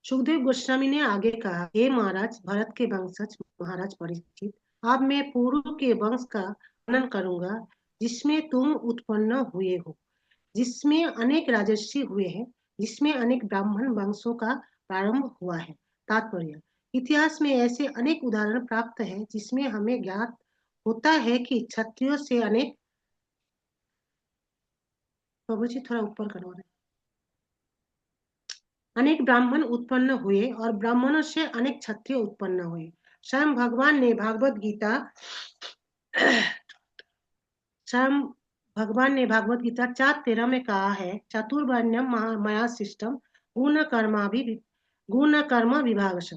सुखदेव गोस्वामी ने आगे कहा, हे महाराज, भरत के वंशज महाराज परीक्षित, अब मैं पुरु के वंश का वर्णन करूंगा जिसमें तुम उत्पन्न हुए हो, जिसमें अनेक राजर्षि हुए हैं, जिसमें अनेक ब्राह्मण वंशों का प्रारंभ हुआ है। तात्पर्य, इतिहास में ऐसे अनेक उदाहरण प्राप्त हैं जिसमें हमें ज्ञात होता है कि क्षत्रियों से प्रभु जी थोड़ा ऊपर करवा रहे, अनेक ब्राह्मण उत्पन्न हुए और ब्राह्मणों से अनेक क्षत्रिय उत्पन्न हुए। स्वयं भगवान ने भागवत गीता स्वयं भगवान ने भागवत गीता 4:13 में कहा है, चातुर्वर्ण्यम मया सिस्टम गुण कर्म विभागश।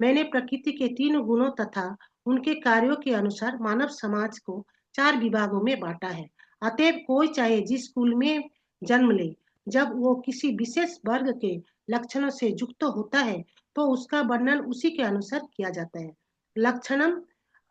मैंने प्रकृति के 3 गुणों तथा उनके कार्यों के अनुसार मानव समाज को 4 विभागों में बांटा है। अतएव कोई चाहे जिस कुल में जन्म ले, जब वो किसी विशेष वर्ग के लक्षणों से युक्त होता है तो उसका वर्णन उसी के अनुसार किया जाता है। लक्षणम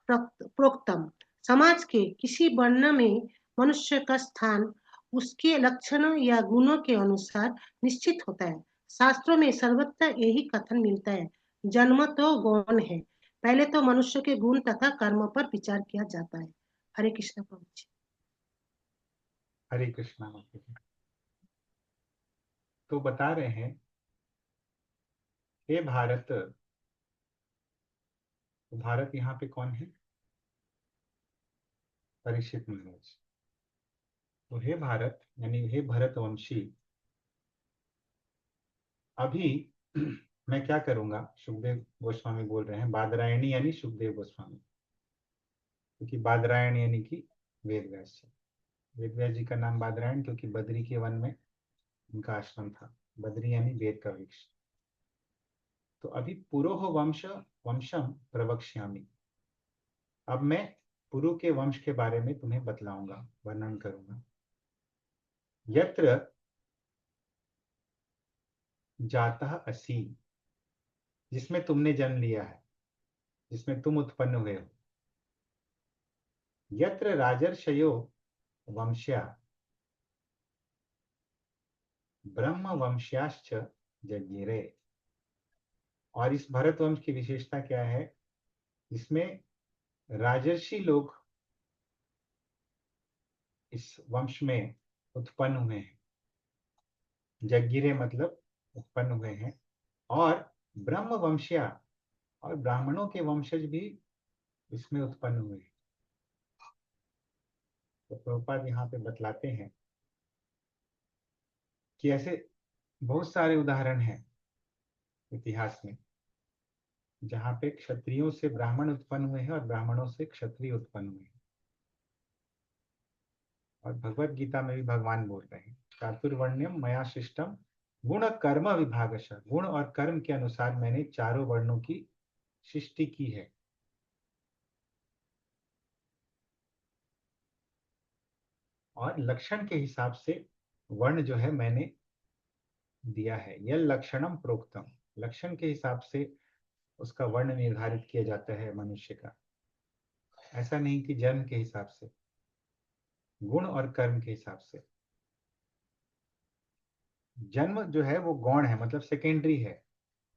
प्रोक्तम, समाज के किसी वर्ण में मनुष्य का स्थान उसके लक्षणों या गुणों के अनुसार निश्चित होता है। शास्त्रों में सर्वत्र यही कथन मिलता है, जन्म तो गौण है, पहले तो मनुष्य के गुण तथा कर्म पर विचार किया जाता है। हरे कृष्ण प्रभु जी। हरे कृष्णा माता जी। तो बता रहे हैं, हे भारत, तो भारत यहाँ पे कौन है? परीक्षित महाराज। तो हे भारत यानी हे भरतवंशी, अभी मैं क्या करूंगा? सुखदेव गोस्वामी बोल रहे हैं, बादरायणी यानी सुखदेव गोस्वामी, क्योंकि बादरायण यानी कि वेद व्यास जी। वेद व्यास जी का नाम बादरायण क्योंकि बद्री के वन में उनका आश्रम था। बद्री यानी वेद का वृक्ष। तो अभी पुरोह वंशम प्रवक्ष्यामि, अब मैं पुरु के वंश के बारे में तुम्हें बतलाऊंगा, वर्णन करूंगा। यत्र जातः असि, जिसमें तुमने जन्म लिया है, जिसमें तुम उत्पन्न हुए हो। यत्र राजर्षयो वंश्या ब्रह्म वंश्याश्च जज्ञिरे, और इस भरत वंश की विशेषता क्या है? इसमें राजर्षि लोग इस वंश में उत्पन्न हुए हैं। जज्ञिरे मतलब उत्पन्न हुए हैं। और ब्रह्म वंश्या, और ब्राह्मणों के वंशज भी इसमें उत्पन्न हुए हैं। तो प्रभुपाद यहाँ पे बतलाते हैं कि ऐसे बहुत सारे उदाहरण हैं इतिहास में जहाँ पे क्षत्रियों से ब्राह्मण उत्पन्न हुए हैं और ब्राह्मणों से क्षत्रिय उत्पन्न हुए हैं। और भगवत गीता में भी भगवान बोल रहे हैं, चातुर्वर्ण्यम मया शिष्टम गुण कर्म विभागश, गुण और कर्म के अनुसार मैंने चारों वर्णों की सृष्टि की है। और लक्षण के हिसाब से वर्ण जो है मैंने दिया है। यह लक्षणम प्रोक्तम, लक्षण के हिसाब से उसका वर्ण निर्धारित किया जाता है मनुष्य का। ऐसा नहीं कि जन्म के हिसाब से, गुण और कर्म के हिसाब से। जन्म जो है वो गौण है, मतलब सेकेंडरी है।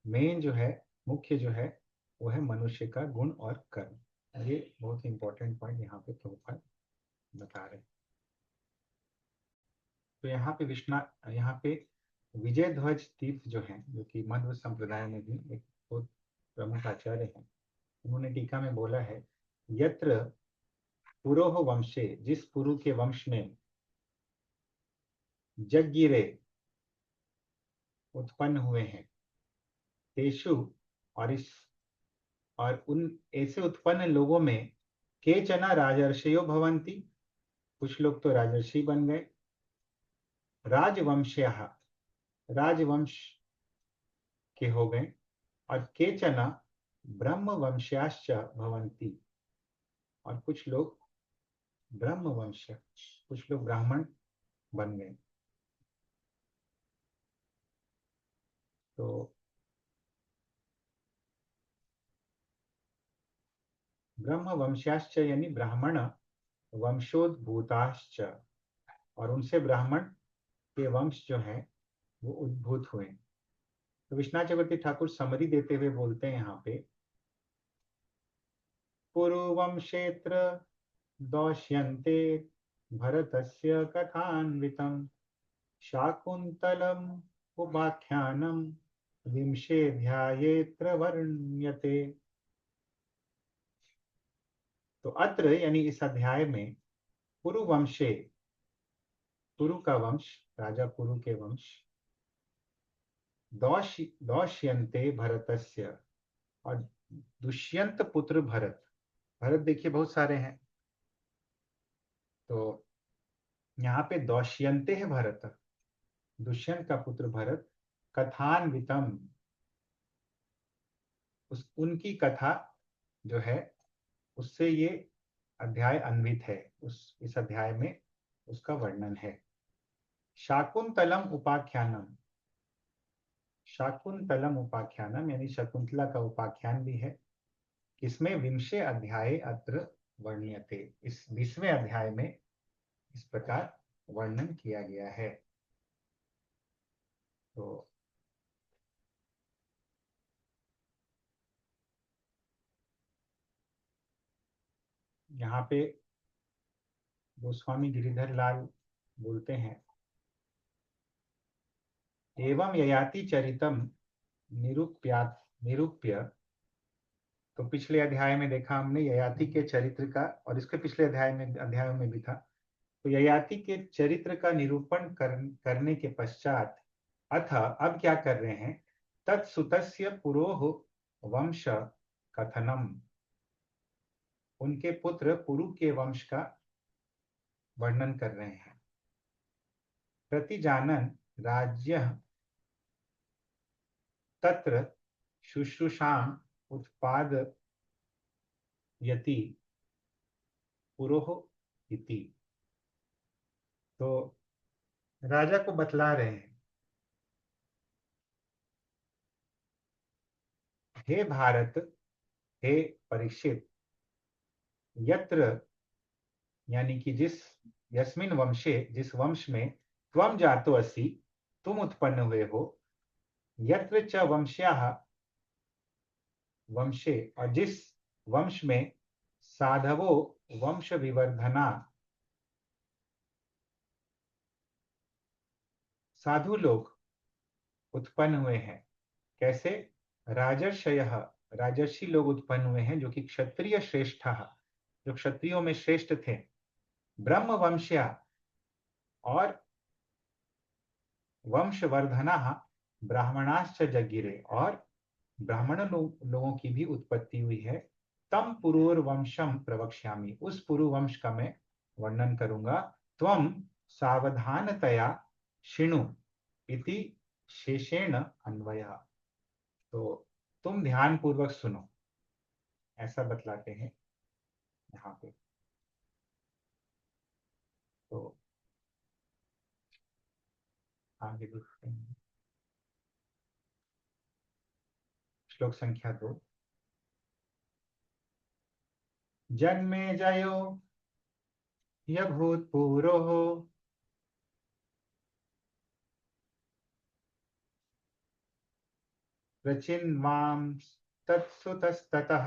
मेन जो है, मुख्य जो है, वो है मनुष्य का गुण और कर्म। ये बहुत ही इंपॉर्टेंट पॉइंट यहाँ पे प्रभुपाद बता रहे हैं। तो यहाँ पे विजय ध्वज तीर्थ जो है, जो कि मध्व संप्रदाय में भी एक बहुत प्रमुख आचार्य हैं, उन्होंने टीका में बोला है, यत्र पुरोह वंशे, जिस पुरु के वंश में जज्ञिरे उत्पन्न हुए हैं, तेषु, और उन ऐसे उत्पन्न लोगों में केचना राजर्षयो भवन्ति, कुछ लोग तो राजर्षि बन गए। राजवंश्यः, राजवंश के हो गए। और केचना ब्रह्म वंश्याश्च भवन्ति, और कुछ लोग ब्रह्म वंश, कुछ लोग ब्राह्मण बन गए। तो ब्रह्म वंश्याश्च यानी ब्राह्मण वंशोद्भूताश्च, और उनसे ब्राह्मण के वंश जो है वो उद्भूत हुए। तो विश्वनाथ चक्रवर्ती ठाकुर समरी देते हुए बोलते हैं यहाँ पे, पूर्वम क्षेत्र दौष्यन्ते भरतस्य कथान्वितम् शाकुन्तलम् उपाख्यानम् विंशेऽध्यायेऽत्र वर्ण्यते। तो अत्र यानी इस अध्याय में पुरुवंशे, पुरु का वंश, राजा पुरु के वंश, दौष्यन्ते भरतस्य, और दुष्यंत पुत्र भरत, भरत देखिए बहुत सारे हैं, तो यहाँ पे दौष्यन्ते है भरत, दुष्यंत का पुत्र भरत, कथान्वितम, उनकी कथा जो है उससे ये अध्याय अन्वित है, इस अध्याय में उसका वर्णन है। शाकुंतलम उपाख्यानम, शाकुंतलम उपाख्यानम यानी शकुंतला का उपाख्यान भी है, इसमें विंशे अध्याय अत्र वर्ण्यते, इस 20वें अध्याय में इस प्रकार वर्णन किया गया है। तो यहाँ पे गोस्वामी गिरिधर लाल बोलते हैं, एवं ययाति चरितम निरूप्य, तो पिछले अध्याय में देखा हमने ययाति के चरित्र का, और इसके पिछले अध्यायों में भी था, तो ययाति के चरित्र का निरूपण करने के पश्चात अथ अब क्या कर रहे हैं, तत्सुतस्य पुरोह वंश कथनम, उनके पुत्र पुरु के वंश का वर्णन कर रहे हैं। प्रतिजानन राज्य तत्र शुश्रूषाम उत्पादयति पुरोह इति, तो राजा को बतला रहे हैं, हे भारत, हे परीक्षित, यत्र यानी कि जिस, यस्मिन वंशे, जिस वंश में, त्वम जातो असि, तुम उत्पन्न हुए हो, यत्र च वंश्याः वंशे, और जिस वंश में साधवो वंश विवर्धना, साधु लोग उत्पन्न हुए हैं, कैसे, राजर्षयः, राजर्षि लोग उत्पन्न हुए हैं जो कि क्षत्रिय श्रेष्ठ, जो क्षत्रियों में श्रेष्ठ थे, ब्रह्म वंश्या, और वंशवर्धना ब्राह्मणाश्च जगिरे, और ब्राह्मण लोगों की भी उत्पत्ति हुई है, तम पुरुर्वंशम प्रवक्ष्यामि, उस पुरुवंश का मैं वर्णन करूंगा, त्वम सावधानतया शिणु इति शेषेण अन्वयः, तो तुम ध्यान पूर्वक सुनो, ऐसा बतलाते हैं यहाँ पे। तो आगे देखते हैं, श्लोक संख्या 2, जन्मे जयो यभूत्पुरोः प्रचिन्वांस्तत्सुतस्ततः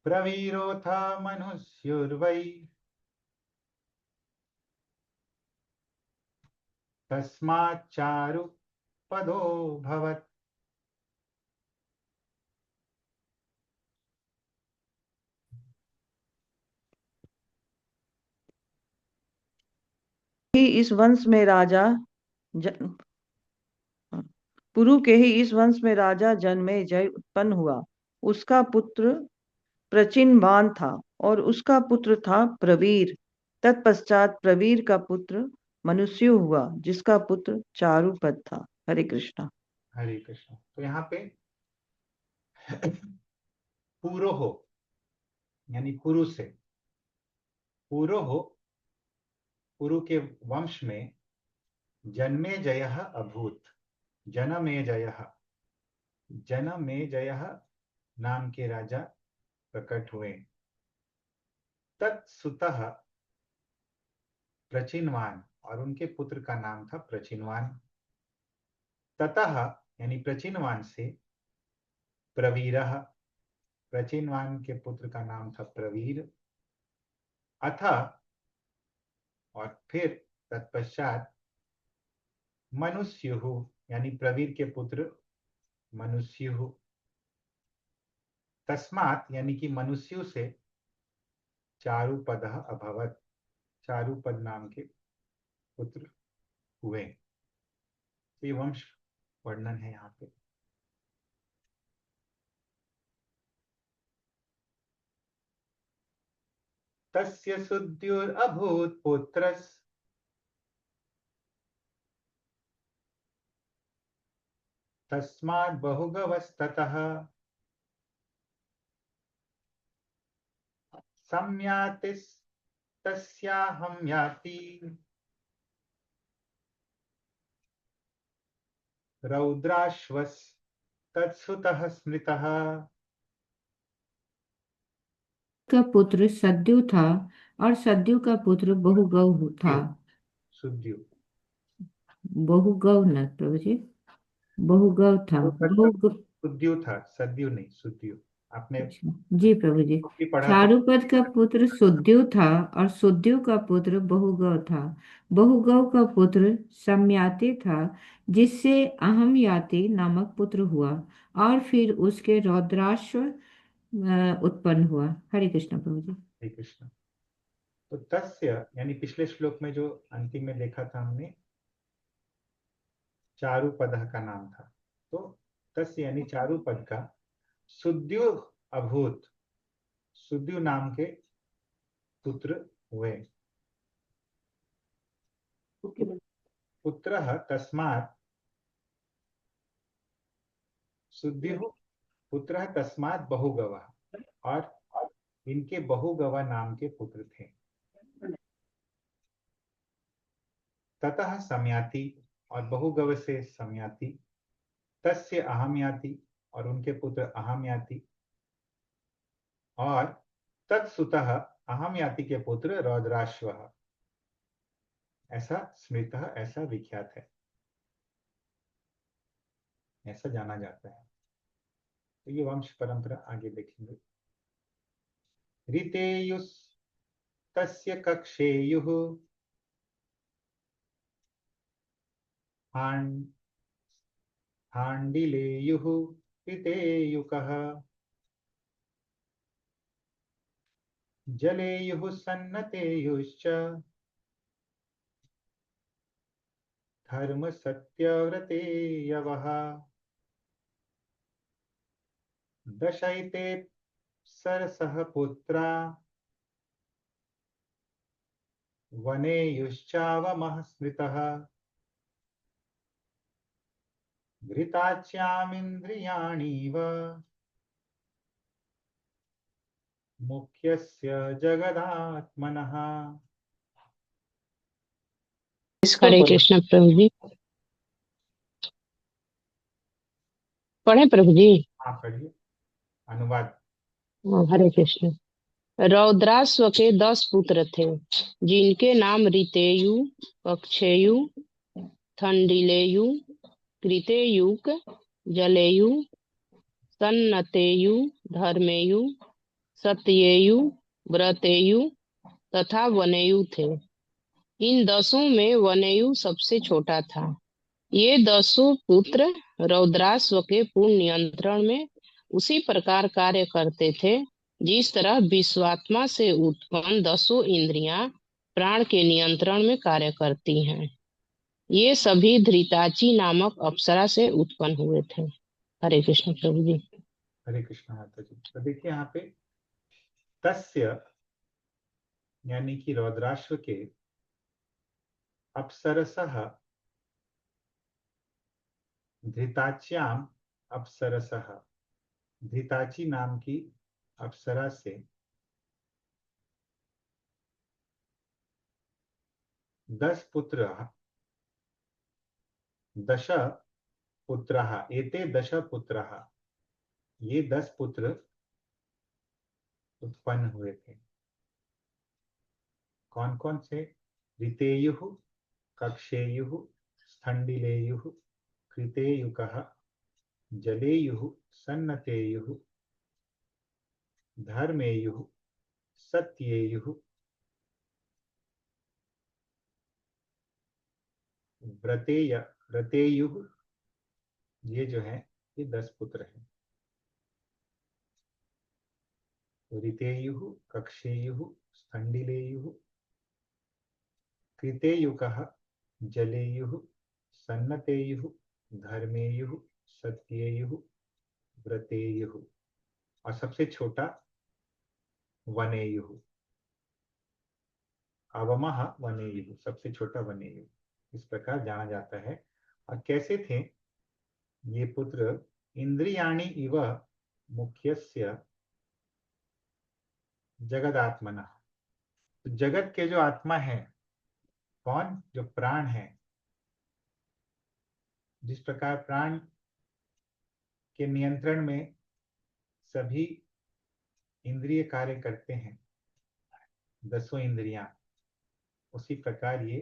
प्रवीरोऽथ मनुष्युर्वै तस्माच्चारु पदो भवत्। ही इस वंश में राजा पुरु के ही इस वंश में राजा जन्मे जय उत्पन्न हुआ, उसका पुत्र प्रचिनवान था और उसका पुत्र था प्रवीर, तत्पश्चात प्रवीर का पुत्र मनुष्य हुआ जिसका पुत्र चारुपद था। हरे कृष्णा। हरे कृष्ण। तो यहाँ पे पुरोह यानी पुरु से, पुरोह, पुरु के वंश में जन्मे जयः अभूत, जनमेजयः, जनमेजयः नाम के राजा प्रकट हुए, तत्सुतः प्रचिनवान, और उनके पुत्र का नाम था प्रचिनवान। ततः यानी प्रचिनवान से प्रवीरः, प्रचिनवान के पुत्र का नाम था प्रवीर। अथ और फिर तत्पश्चात मनुष्युः यानी प्रवीर के पुत्र मनुष्युः। तस्मात् यानी कि मनुष्यों से चारुपदः अभवत्, चारुपद नाम के पुत्र हुए। ये वंश वर्णन है यहाँ पे। तस्य सुद्युरभूत् पुत्रस् तस्मात् बहुगवस्ततः सम्यातिस्तस्याहं याति रौद्राश्वस्तत्सुतः स्मृतः। का पुत्र सद्यु था और सद्यु का पुत्र बहुगौ था। सुद्यु बहुगौ न प्रभु जी, बहुगौ था। सुद्यु था, सद्यु नहीं, सुद्यु। आपने जी प्रभु जी। भी पढ़ा था। चारुपद का पुत्र सुद्यु था और सुद्यु का पुत्र बहुगौ था। बहुगौ का पुत्र सम्याति था, जिससे अहमयाति नामक पुत्र हुआ और फिर उसके रौद्राश्व उत्पन्न हुआ। हरे कृष्ण प्रभु जी। हरे कृष्ण। तो तस्य यानी पिछले श्लोक में जो अंतिम में देखा था हमने, चारुपद का नाम था। तो तस्य यानी चारुपद का सुद्यु अभूत, सुद्यु नाम के पुत्र हुए। पुत्रः तस्मात्, सुद्यु पुत्रः तस्मात् बहुगवः, और इनके बहुगवा नाम के पुत्र थे। ततः सम्याति और बहुगव से सम्याति, तस्य अहमयाति और उनके पुत्र अहमयाति, और तत्सुतः अहमयाति के पुत्र रौद्राश्वः, ऐसा स्मृतः, ऐसा विख्यात है, ऐसा जाना जाता है। तो ये वंश परंपरा आगे देखेंगे। ऋतेयुस् तस्य कक्षेयुः हाण्डिलेयुः ऋतेयुकः जलेयुः सन्नतेयुश्च धर्म सत्यव्रतेयवः दशैते सरसः पुत्रा वनेयुश्चावमः स्मृतः घृताच्यामिन्द्रियाणीव मुख्यस्य जगदात्मनः। हरे कृष्ण प्रभु जी। पढ़े प्रभु जी? हाँ पढ़िए, अनुवाद। हरे कृष्ण। रौद्राश्व के 10 पुत्र थे, जिनके नाम ऋतेयु, कक्षेयु, थंडिलेयु, कृतेयुक, जलेयु, सन्नतेयु, धर्मेयु, सत्येयु, व्रतेयु तथा वनेयु थे। इन 10 में वनेयु सबसे छोटा था। ये 10 पुत्र रौद्राश्व के पूर्ण नियंत्रण में उसी प्रकार कार्य करते थे जिस तरह विश्वात्मा से उत्पन्न 10 इंद्रियां प्राण के नियंत्रण में कार्य करती हैं। ये सभी धृताची नामक अप्सरा से उत्पन्न हुए थे। हरे कृष्ण प्रभु जी। हरे कृष्ण माता जी। तो देखिए यहाँ पे तस्य यानी कि रौद्राश्व के अप्सरसः, धृताच्याम अप्सरसः, धृताची नाम की अप्सरा से 10 पुत्र, दश पुत्रः, एते 10 पुत्रः, ये 10 पुत्र उत्पन्न हुए थे। कौन कौन से? ऋतेयुः कक्षेयुः स्थण्डिलेयुः कृतेयुकः जलेयुः सन्नतेयुः धर्मेयुः सत्येयुः व्रतेयुः, ये जो है ये 10 पुत्र हैं। ऋतेयुः, कक्षेयुः, स्थण्डिलेयुः, कृतेयुकः, जलेयुः, सन्नतेयुः, धर्मेयुः, सत्येयुः, व्रतेयुः, और सबसे छोटा वनेयुः, अवमः वनेयुः, सबसे छोटा वनेयुः, इस प्रकार जाना जाता है। और कैसे थे ये पुत्र? इंद्रियाणि इव मुख्यस्य जगदात्मनः, तो जगत के जो आत्मा है, कौन? जो प्राण है। जिस प्रकार प्राण के नियंत्रण में सभी इंद्रिय कार्य करते हैं, 10 इंद्रियां, उसी प्रकार ये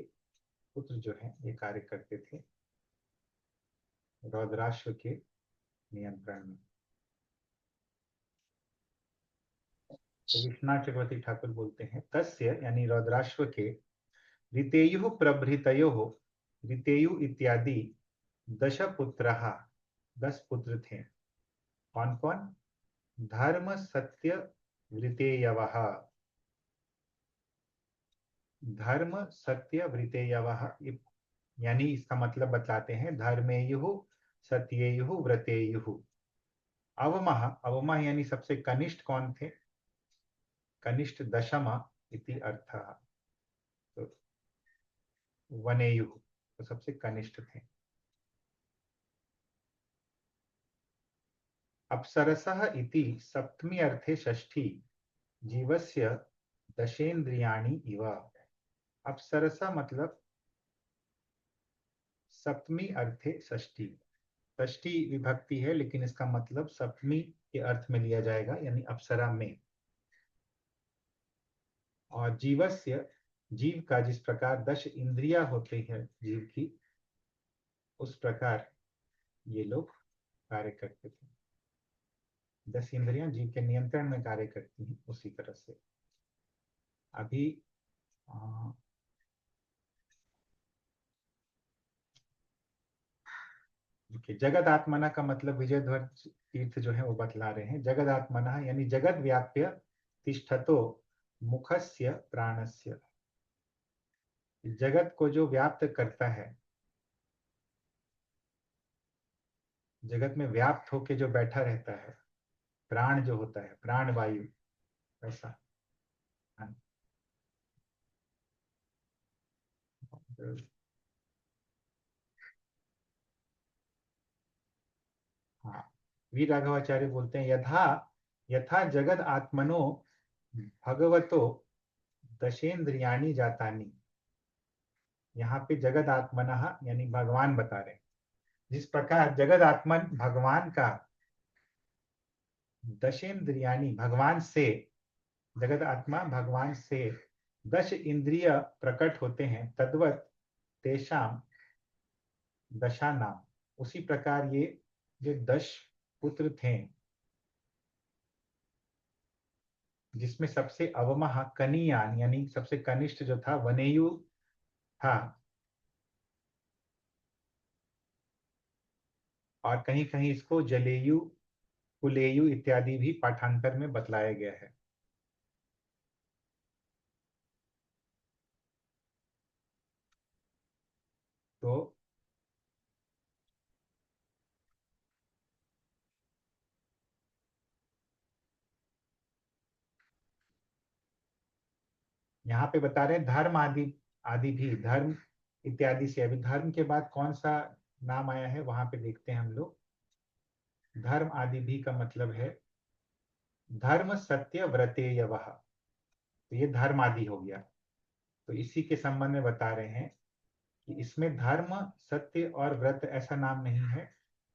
पुत्र जो है ये कार्य करते थे रौद्राश्व के नियंत्रण में। तो विश्वनाथ चक्रवर्ती ठाकुर बोलते हैं, तस्य यानी रौद्राश्व के ऋतेयुः प्रभृतयोः, ऋतेयु इत्यादि 10 पुत्रः, 10 पुत्र थे। कौन कौन? धर्म सत्य वृतेयवः, धर्म सत्य वृतेयवः, यानी इसका मतलब बतलाते हैं, धर्मेयुः सत्येयुः व्रतेयुः। अवमः, अवमः यानी सबसे कनिष्ठ कौन थे? कनिष्ठ दशम इति अर्थः, तो वनेयुः, तो सबसे कनिष्ठ थे। अप्सरसः इति सप्तमी अर्थे षष्ठी जीवस्य दशेन्द्रियाणि इव। अप्सरसा मतलब सप्तमी अर्थे षष्ठी, षष्ठी विभक्ति है लेकिन इसका मतलब सप्तमी के अर्थ में लिया जाएगा, यानी अप्सरा में। और जीवस्य, जीव का जिस प्रकार 10 इंद्रियां होती है जीव की, उस प्रकार ये लोग कार्य करते थे। 10 इंद्रियां जीव के नियंत्रण में कार्य करती हैं, उसी तरह से अभी जगत आत्मना का मतलब विजयध्वज तीर्थ जो है वो बतला रहे हैं। जगत आत्मना यानी जगत व्याप्य तिष्ठतो मुखस्य प्राणस्य, जगत को जो व्याप्त करता है, जगत में व्याप्त होके जो बैठा रहता है, प्राण जो होता है, प्राण वायु, ऐसा। हाँ, वी राघवाचार्य बोलते हैं, यथा यथा जगत आत्मनो भगवतो दशेन्द्रियाणि जातानि। यहाँ पे जगत आत्मनः यानी भगवान बता रहे हैं, जिस प्रकार जगत आत्मन भगवान का दशेन्द्रियाणि, भगवान से, जगत आत्मा भगवान से 10 इंद्रिय प्रकट होते हैं, तद्वत तेषाम दशा नाम, उसी प्रकार ये जो 10 पुत्र थे, जिसमें सबसे अवमः कनियान यानी सबसे कनिष्ठ जो था वनेयु था, और कहीं कहीं इसको जलेयु, कुलेयु इत्यादि भी पाठांतर में बतलाया गया है। तो यहाँ पे बता रहे हैं धर्म आदि, आदि भी, धर्म इत्यादि से। अभी धर्म के बाद कौन सा नाम आया है वहां पे देखते हैं हम लोग। धर्म आदि भी का मतलब है धर्म सत्य व्रतेयवः, तो ये धर्म आदि हो गया। तो इसी के संबंध में बता रहे हैं कि इसमें धर्म सत्य और व्रत ऐसा नाम नहीं है,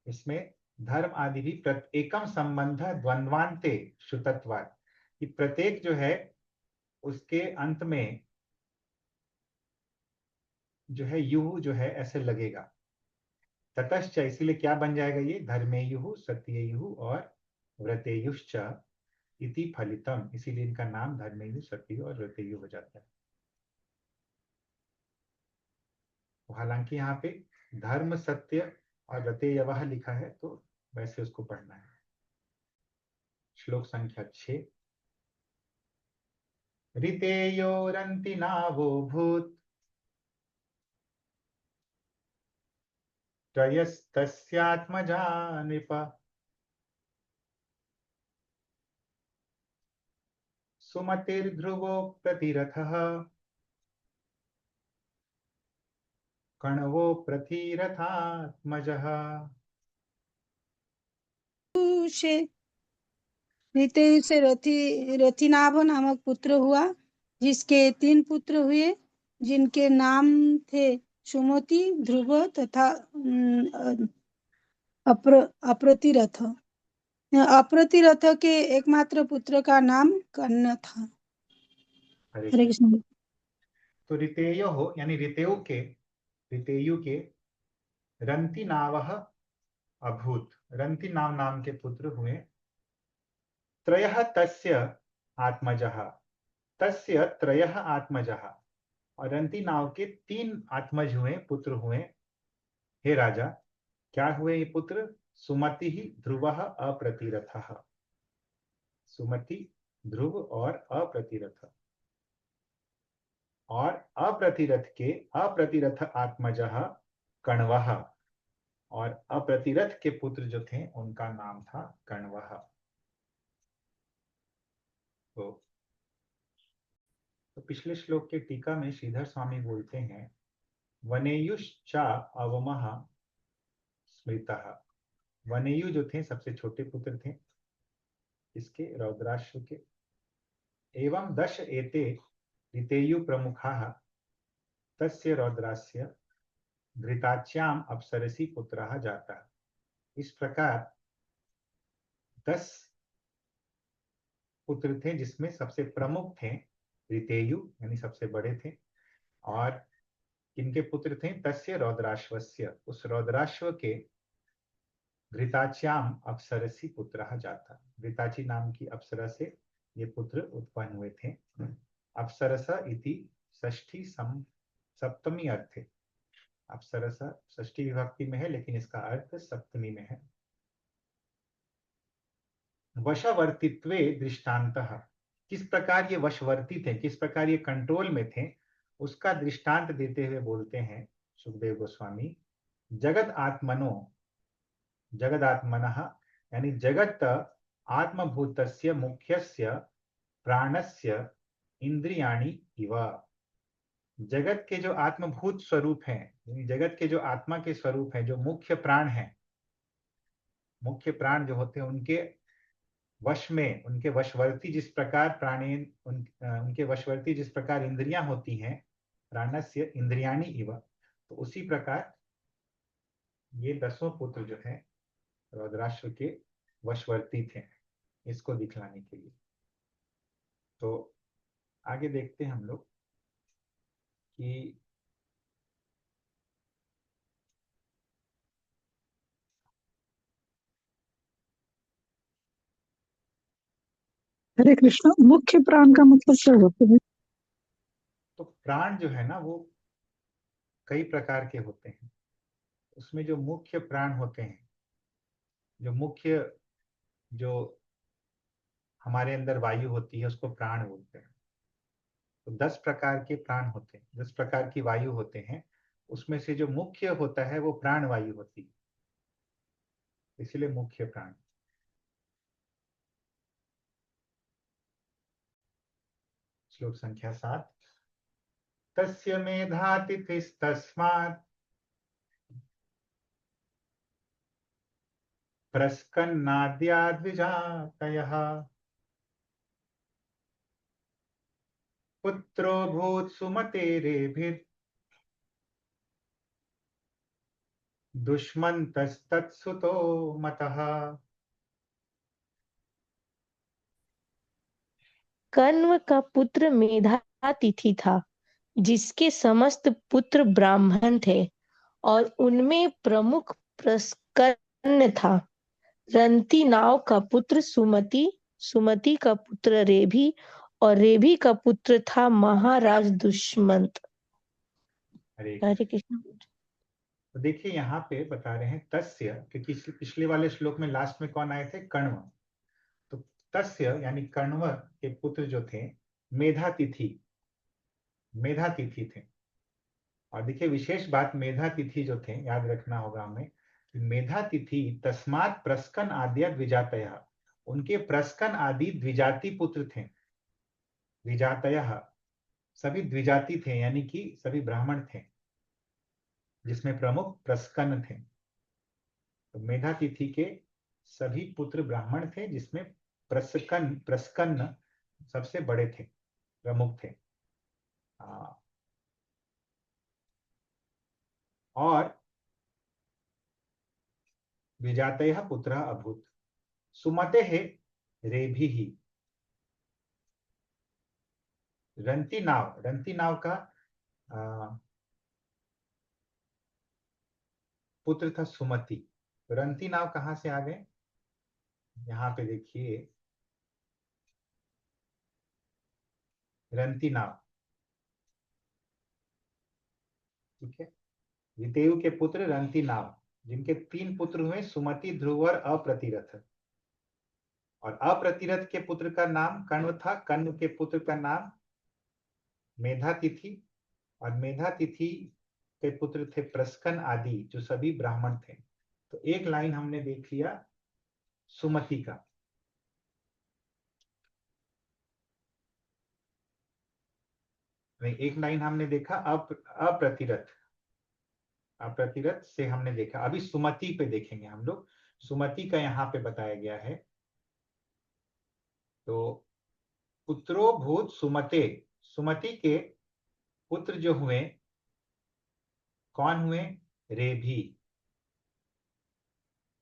इसमें धर्म आदि भी प्रत्येकम संबंध द्वंद्वान्ते श्रुतत्वात्, कि प्रत्येक जो है उसके अंत में जो है युह जो है ऐसे लगेगा। ततश्च इसीलिए क्या बन जाएगा ये, धर्मेयुः सत्ययुः और व्रतेयुश्च इति फलितम, इसीलिए इनका नाम धर्मेयु सत्ययु और व्रतेयु हो जाता है। हालांकि यहाँ पे धर्म सत्य और व्रतेयवः लिखा है तो वैसे उसको पढ़ना है। श्लोक संख्या 6। ऋतेयोरन्ति नावो भूत् त्रयस्तस्यात्मजा नृप सुमतिर्ध्रुवो प्रतिरथः कण्वो प्रतिरथात्मजः। से ऋतेयु से रथिनाभ नामक पुत्र हुआ, जिसके 3 पुत्र हुए, जिनके नाम थे सुमति, ध्रुव तथा अप्रतिरथ। अप्रतिरथ के एकमात्र पुत्र का नाम कर्ण था। हरे कृष्ण। तो ऋतेयो हो यानी ऋतेयु के रंति नावः अभूत, रंति नाम के पुत्र हुए। त्रयः तस्य आत्मजः, तस्य त्रयः आत्मजः, और रंति नाव के 3 आत्मज हुए, पुत्र हुए। हे राजा, क्या हुए ये पुत्र? सुमति ध्रुवः अप्रतिरथः, सुमति, ध्रुव और अप्रतिरथ। और अप्रतिरथ आत्मजः कण्वः, और अप्रतिरथ के पुत्र जो थे उनका नाम था कण्वः। तो पिछले श्लोक के टीका में श्रीधर स्वामी बोलते हैं, वनेयुश्चा अवमः स्मृतः। वनेयु जो थे सबसे छोटे पुत्र थे इसके, रौद्राश्व के। एवं 10 एते ऋतेयु प्रमुखाः तस्य रौद्रास्य घृताच्याम अप्सरसी पुत्रः जाता। इस प्रकार 10 पुत्र थे जिसमें सबसे प्रमुख थे ऋतेयु यानी सबसे बड़े थे। और इनके पुत्र थे तस्य रौद्राश्वस्य, उस रौद्राश्व के घृताच्याम अप्सरसी पुत्रः जाता। घृताची नाम की अप्सरा से ये पुत्र उत्पन्न हुए थे। अप्सरस इति षष्ठी सप्तमी अर्थ है। अप्सरस षष्ठी विभक्ति में है लेकिन इसका अर्थ सप्तमी में है। वशवर्तित्वे दृष्टांतः, किस प्रकार ये वशवर्ती थे, किस प्रकार ये कंट्रोल में थे, उसका दृष्टांत देते हुए बोलते हैं सुखदेव गोस्वामी, जगदात्मनः यानी जगत आत्मभूतस्य मुख्यस्य प्राणस्य इंद्रियाणि इव। जगत के जो आत्मभूत स्वरूप हैं, जगत के जो आत्मा के स्वरूप हैं, जो मुख्य प्राण हैं, मुख्य प्राण जो होते हैं उनके वश में, उनके वशवर्ती जिस प्रकार उनके वशवर्ती जिस प्रकार इंद्रियां होती हैं, प्राणस्य इंद्रियाणि इव, तो उसी प्रकार ये 10 पुत्र जो है रौद्राश्व के वशवर्ती थे, इसको दिखलाने के लिए। तो आगे देखते हैं हम लोग कि हरे कृष्ण। मुख्य प्राण का मतलब क्या होता है? तो प्राण जो है ना वो कई प्रकार के होते हैं। उसमें जो मुख्य प्राण होते हैं, जो हमारे अंदर वायु होती है उसको प्राण बोलते हैं। तो 10 प्रकार के प्राण होते हैं, 10 प्रकार की वायु होते हैं। उसमें से जो मुख्य होता है वो प्राण वायु होती है, इसलिए मुख्य प्राण। श्लोक संख्या 7। तस्य मेधातिथिस्तस्मात् प्रस्कन्नाद्याद्विजातयः पुत्रो भूत् सुमतेरेभिर् दुष्मन्तस्तत्सुतो मतः। कण्व का पुत्र मेधातिथि था, जिसके समस्त पुत्र ब्राह्मण थे और उनमें प्रमुख प्रस्कन्न था। रंती नाव का पुत्र सुमति, सुमति का पुत्र रेभी और रेभी का पुत्र था महाराज दुष्मंत। हरे हरे कृष्ण। तो देखिए यहाँ पे बता रहे हैं तस्य, क्योंकि पिछले वाले श्लोक में लास्ट में कौन आए थे? कण्व। तो तस्य यानी कण्व के पुत्र जो थे मेधातिथि, मेधातिथि थे। और देखिए विशेष बात, मेधातिथि जो थे, याद रखना होगा हमें कि मेधातिथि तस्मात् प्रस्कन आद्य द्विजातय, उनके प्रस्कन आदि द्विजाति पुत्र थे। द्विजातय सभी द्विजाति थे, यानी कि सभी ब्राह्मण थे, जिसमें प्रमुख प्रस्कन थे। तो मेधातिथि के सभी पुत्र ब्राह्मण थे, जिसमें प्रस्कन्न सबसे बड़े थे, प्रमुख थे। और द्विजातयः पुत्रः अभूत्। सुमतेः रेभिः। रंती नाव, रंती नाव का पुत्र था सुमति। तो रंती नाव कहां से आ गए? यहाँ पे देखिए, रंती नाव, ठीक है। विदेव के पुत्र रंती नाव, जिनके 3 पुत्र हुए, सुमति, ध्रुव और अप्रतिरथ। और अप्रतिरथ के पुत्र का नाम कण्व था, कण्व के पुत्र का नाम मेधातिथि, और मेधातिथि के पुत्र थे प्रस्कन आदि, जो सभी ब्राह्मण थे। तो एक लाइन हमने देख लिया सुमति का। नहीं, एक लाइन हमने देखा अप्रतिरथ, अप्रतिरथ से हमने देखा। अभी सुमति पे देखेंगे हम लोग। सुमति का यहाँ पे बताया गया है। तो पुत्रो भूत सुमते, सुमति के पुत्र जो हुए, कौन हुए? रेभी।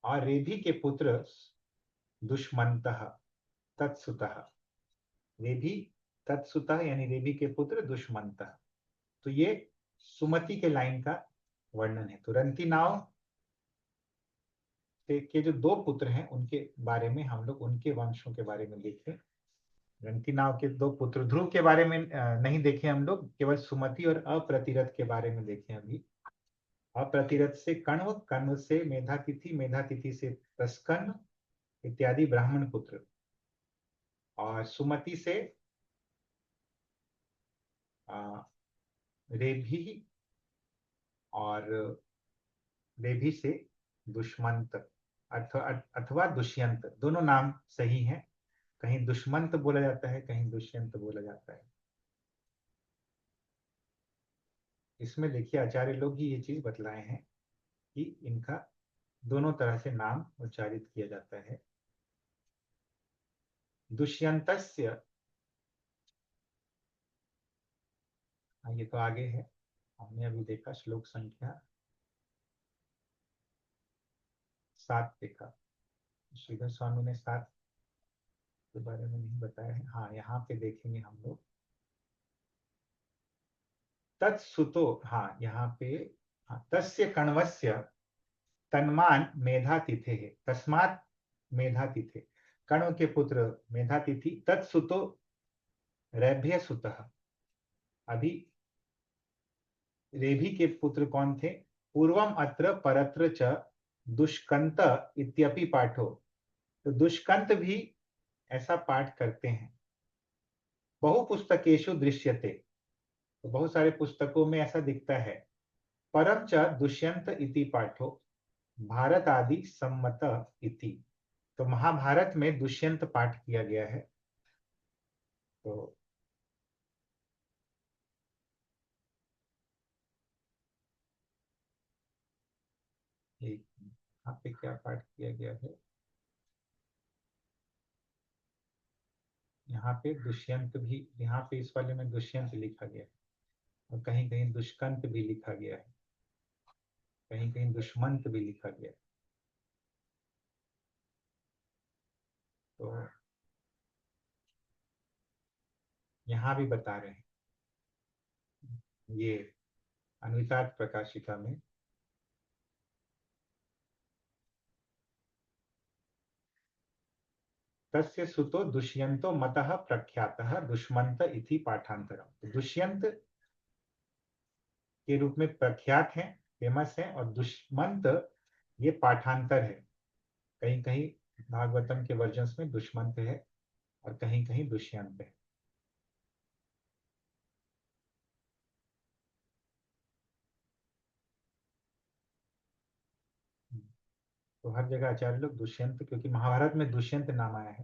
और रेभी के पुत्र दुष्मंतः तत्सुतः। रेभी तत्सुतः यानी रेभी के पुत्र दुष्मंतः। तो ये सुमति के लाइन का वर्णन है। तो रंती नाव के जो 2 पुत्र हैं, उनके बारे में हम लोग, उनके वंशों के बारे में देखें। रंती नाव के 2 पुत्र, ध्रुव के बारे में नहीं देखे हम लोग, केवल सुमति और अप्रतिरथ के बारे में देखे अभी। अप्रतिरथ से कण्व, कण्व से मेधातिथि, मेधातिथि से प्रस्कन्न इत्यादि ब्राह्मण पुत्र, और सुमति से रेभी, और रेभी से दुष्मंत अथवा दुष्यंत। दोनों नाम सही हैं। कहीं दुष्मंत बोला जाता है, कहीं दुष्यंत बोला जाता है। इसमें देखिए आचार्य लोग ही ये चीज बतलाए हैं कि इनका दोनों तरह से नाम उच्चारित किया जाता है। दुष्यंतस्य, ये तो आगे है, हमने अभी देखा श्लोक संख्या 7 देखा। श्रीधर स्वामी ने 7 के बारे में नहीं बताया है। हाँ, यहाँ पे देखेंगे हम लोग तत्सुतो। हाँ, यहाँ पे, हाँ, तस्य कण्वस्य तन्मान मेधातिथे है, तस्मात् मेधातिथे। कण्व के पुत्र मेधातिथि, तत्सुतो रैभ्य सुतः। अभी रेभी के पुत्र कौन थे? पूर्वम अत्र परत्र च दुष्कंत इत्यपि पाठो। तो दुष्कंत भी ऐसा पाठ करते हैं। बहु पुस्तकेषु दृश्यते, तो बहुत सारे पुस्तकों में ऐसा दिखता है। परम च दुष्यंत इति पाठो भारत आदि सम्मत इति। तो महाभारत में दुष्यंत पाठ किया गया है। तो यहाँ पे क्या पाठ किया गया है? यहाँ पे दुष्यंत भी, यहाँ पे इस वाले में दुष्यंत लिखा गया है, और कहीं कहीं दुष्कंत भी लिखा गया है, कहीं कहीं दुष्मंत भी लिखा गया है। तो यहाँ भी बता रहे हैं ये अन्वितार्थ प्रकाशिका में तस्य सुतो दुष्यंतो मतः प्रख्यातः दुष्मंत इति पाठांतरम। दुष्यंत के रूप में प्रख्यात है, फेमस है, और दुष्मंत ये पाठांतर है। कहीं कहीं भागवतम के वर्जन्स में दुष्मंत है और कहीं कहीं दुष्यंत है। तो हर जगह आचार्य लोग दुष्यंत, क्योंकि महाभारत में दुष्यंत नाम आया है,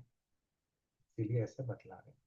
इसीलिए ऐसा बतला रहे हैं।